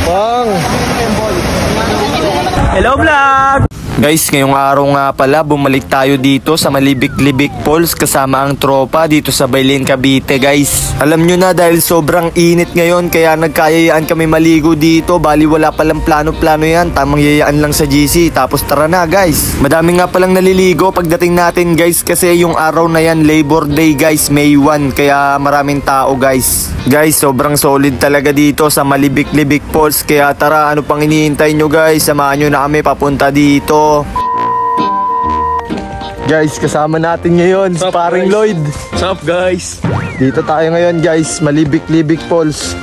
Pang! Hello vlog! Guys, ngayong araw nga pala, bumalik tayo dito sa Malibik-Libik Falls kasama ang tropa dito sa Bailin, Cavite guys. Alam nyo na dahil sobrang init ngayon kaya nagkayayaan kami maligo dito. Bali wala palang plano-plano yan, tamang yayaan lang sa GC. Tapos tara na guys. Madami nga palang naliligo pagdating natin guys kasi yung araw na yan Labor Day guys, May 1. Kaya maraming tao guys. Guys, sobrang solid talaga dito sa Malibik-Libik Falls. Kaya tara, ano pang hinihintay nyo guys? Samahan nyo na kami papunta dito. Guys, kasama natin ngayon si Paring Lloyd. What's up guys? Dito tayo ngayon guys, Malibik-Libik Falls.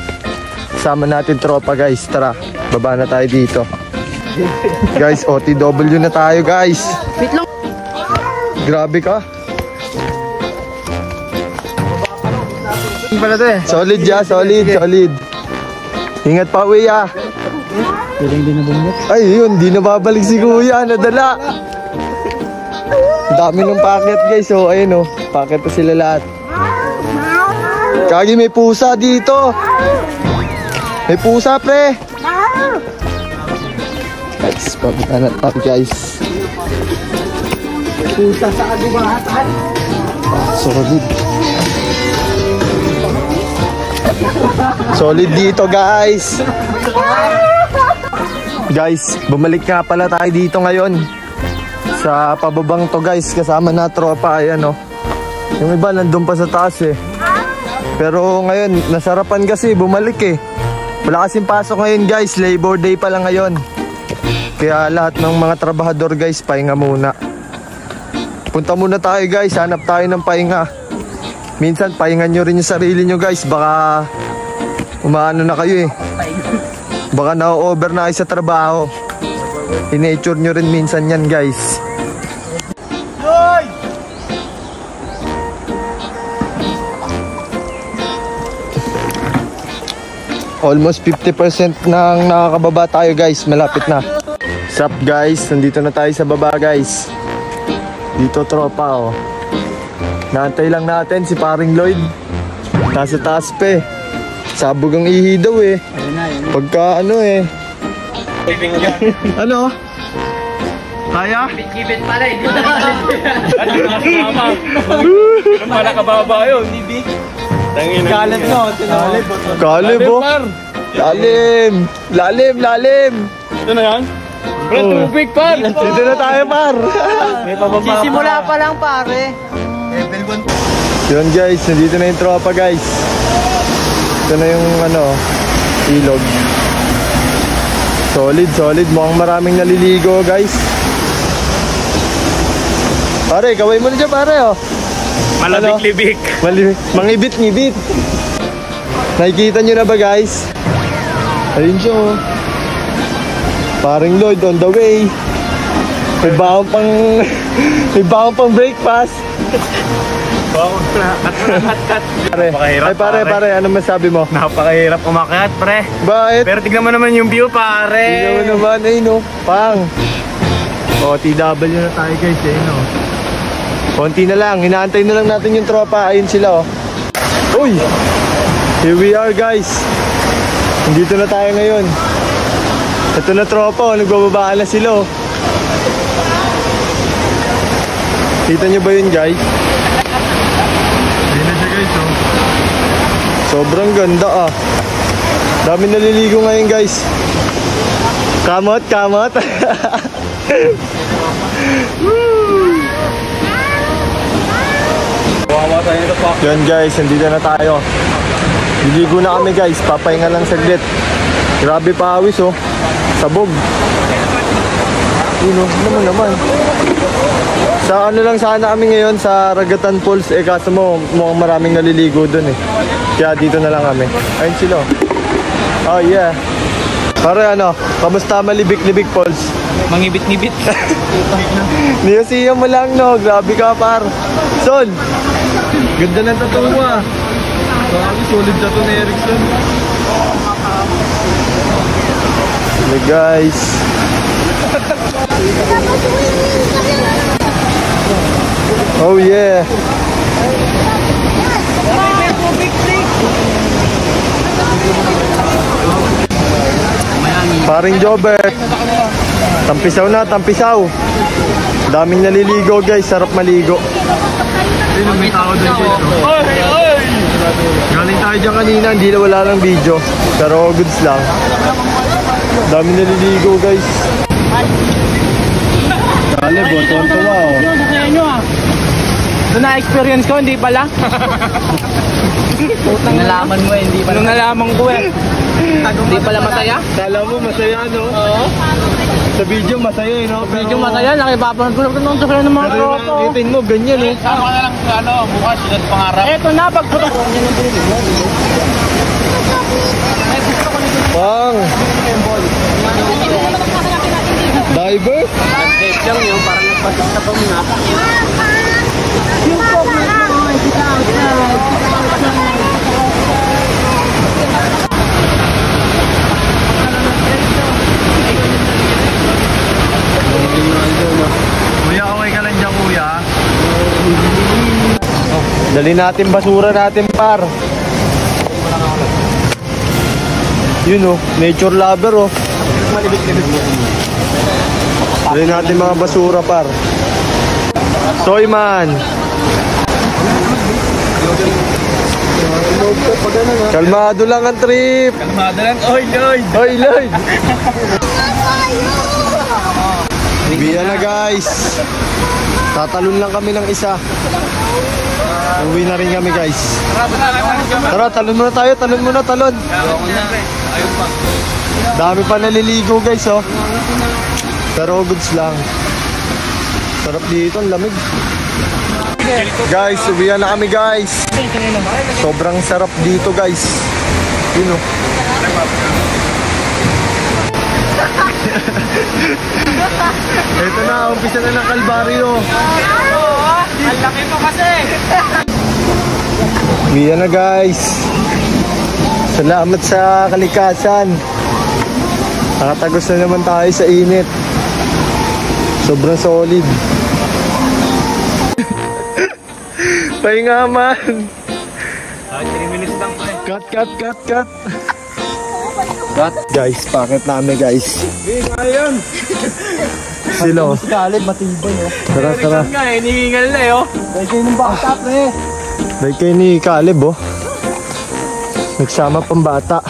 Kasama natin tropa guys. Tara, baba na tayo dito. Guys, OTW na tayo guys. Wait lang. Grabe ka. Pala to eh. Solid ya, solid, solid. Ingat pa uwi ah. Ay yun, di na babalik si kuya, nadala. Dami ng packet guys, so ayun oh, packet na sila lahat. Kagi may pusa dito. May pusa pre. Guys, papunta na tayo guys. Pusa sa agubatan. Solid. Solid dito guys. Guys, bumalik nga pala tayo dito ngayon sa pababang to guys, kasama na tropa. Ayan oh. Yung iba nandun pa sa taas eh. Pero ngayon nasarapan kasi bumalik eh. Wala kasing pasok ngayon guys, Labor Day pa lang ngayon. Kaya lahat ng mga trabahador guys, pahinga muna. Punta muna tayo guys, hanap tayo ng pahinga. Minsan pahingan nyo rin yung sarili nyo guys, baka umaano na kayo eh. Baka na-over na kayo sa trabaho. I-nature nyo rin minsan yan guys. Almost 50% nang nakakababa tayo guys, malapit na. Sup guys, nandito na tayo sa baba guys. Dito tropa oh. Naantay lang natin si Paring Lloyd. Nasa taas pa eh. Sabog ang ihi daw eh. Pagka ano eh. Ano? Kaya? Kibit pala eh. Ano pala kababa yun, Bibi? Kalib no. Kalib oh. Lalim. Lalim, lalim. Ito na yan? Pre, tubig par. Dito na tayo par. May pababa. Sisimula pa lang pare. Level 1. Yun guys, nandito na yung tropa guys. Ito na yung ano, ilog. Solid, solid. Mukhang maraming naliligo guys. Pare, kaway mo na dyan pare oh. Malabik-libik. Mangibit-ngibit. Nakikita nyo na ba guys? Ayun siya oh. Paring Lloyd on the way. May baon pang breakfast. Pare, ay pare, ano masabi mo? Napakahirap umakyat, pre. Bakit? Pero tignan mo naman yung view, pare. Tignan mo naman, ay no. Pang. O, TW na tayo guys, eh no. Konti na lang, hinaantay na lang natin yung tropa. Ayun sila oh. Uy! Here we are guys. Nandito na tayo ngayon. Ito na tropa oh, nagbababaan na sila oh. Kita nyo ba yun guys? Ayun na siya guys, oh. Sobrang ganda ah. Dami naliligo ngayon guys. Kamot, kamot. Yan guys, nandito na tayo. Liligo na kami guys, papahinga lang saglit. Grabe pawis oh. Sabog. Yun oh, naman. Sa ano lang sana kami ngayon sa Ragatan Falls eh, kaso mo mukhang maraming naliligo dun eh. Kaya dito na lang kami. Ayun sila. Oh yeah. Pare ano, kamusta Malibik-Libik Falls? Mangibit-ngibit. Niyasiya mo lang no, grabe ka par. Son, ganda ng tattoo mo ah. Solid tattoo ni Erickson. Hey guys. Oh yeah. Paring Jobert. Tampisaw na, tampisaw. Daming naliligo guys, sarap maligo. Ayun, may tao doon dito. Galing tayo dyan kanina, hindi na wala lang video. Pero goods lang. Daming naliligo guys. Dali, boton to wow. Nakaya nyo ah. Ito na-experience ko, hindi pala. Nalaman mo eh, hindi pala. Nung nalaman ko eh. Hindi pala masaya? Kala mo masaya, no? Oo. Sa video masaya, no? Medyo masaya, nakipapanood ko ng sakaya ng mga Pero yung tropa. nakitin mo, ganyan, eh. Sama na lang bukas, sunod pangarap. Eto na, pagputok. Pang! Diver? Update lang yun, parang nagpatok sa pamuna. Kuya, okay ka lang dyan, kuya. Dali natin basura natin par. Yun oh, nature lover oh. Dali natin mga basura par. Soy man. Kalmado lang ang trip. Kalmada lang. Oy, Lloyd! Hoy Lloyd. Biya na guys. Tatalon lang kami ng isa. Uwi na rin kami guys. Tara, talon muna tayo. Talon muna, talon. Dami pa naliligo guys oh. Pero goods lang. Sarap dito, ang lamig. Guys, uwihan na kami guys. Sobrang sarap dito guys. Yun oh. Ito na, umpisa na ng kalbaryo. Ang laki mo kasi. Uwihan na guys. Salamat sa kalikasan. Nakatagos na naman tayo sa init. Sobrang solid. Pahinga man. 3 minutes lang, pre. Cut. Cut. Guys, pakit namin guys. Ayun! Sino? Galit, matibay oh. Tara. Nga, hinihingal na, eh, oh. Dahil kayo ng bata pre. Like kayo ni Caleb oh. Nagsama pang bata.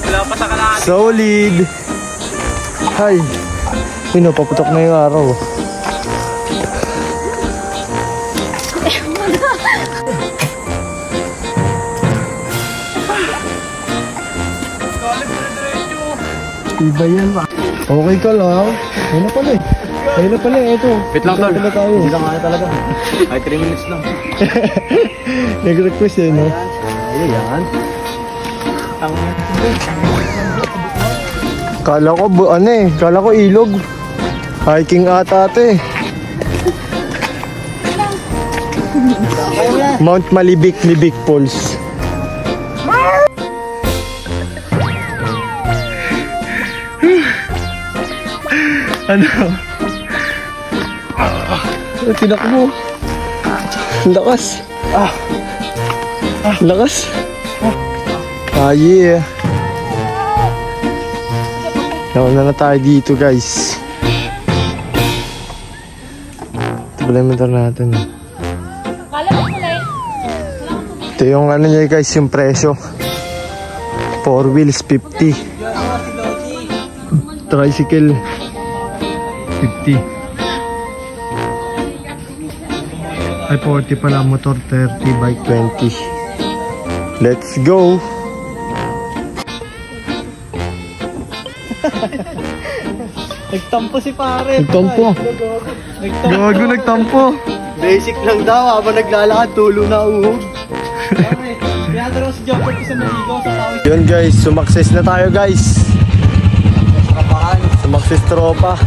Wala pa sa kalaan. Solid. Hay. Sino, paputok na yung araw. Iba yan ba? Okay ka lang. Ayun na pala eh. Ito. Wait lang, tol. Pala tayo. Hindi lang kaya talaga. Ay, 3 minutes lang. Nag-request eh, no? Ayan. Kala ko, kala ko ilog. Hiking ata ito eh. Mount Malibik Falls. Ano? Tinakbo. Lakas. Lakas. Yeah. Nauna na tayo dito guys. Ito pala yung motor natin. Ito yung ano niya guys, yung presyo. 4 wheels 50. Tricycle 50. Ay 40 pala, motor 30, bike 20. Let's go! Nagtampo si pare. Nagtampo. Gago, nagtampo. Basic lang daw, habang naglalakad, tulo na uhog. Kaya daw si Jumper ko sa maligo sa tawid. Yun guys, sumakses na tayo guys. Sumakses tropa.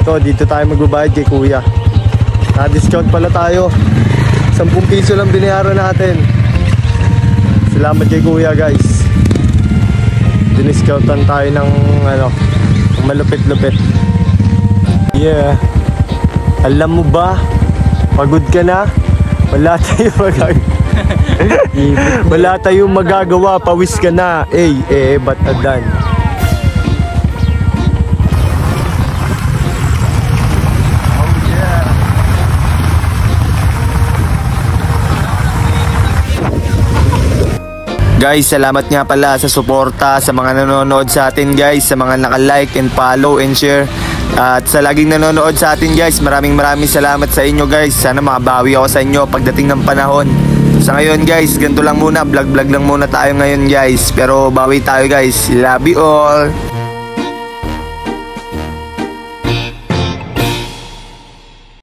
Ito, dito tayo magbabayad kay kuya. Na-discount pala tayo. 10 piso lang binayaran natin. Salamat kay kuya guys. Diniscountan tayo ng ano, malupit-lupit. Yeah. Alam mo ba, pagod ka na, wala tayo magagawa. Wala tayong magagawa, pawis ka na. Batadan. Guys, salamat nga pala sa suporta sa mga nanonood sa atin guys, sa mga naka-like and follow and share. At sa laging nanonood sa atin guys, maraming salamat sa inyo guys. Sana makabawi ako sa inyo pagdating ng panahon. Sa ngayon guys, ganito lang muna, vlog lang muna tayo ngayon guys. Pero bawi tayo guys. Love you all.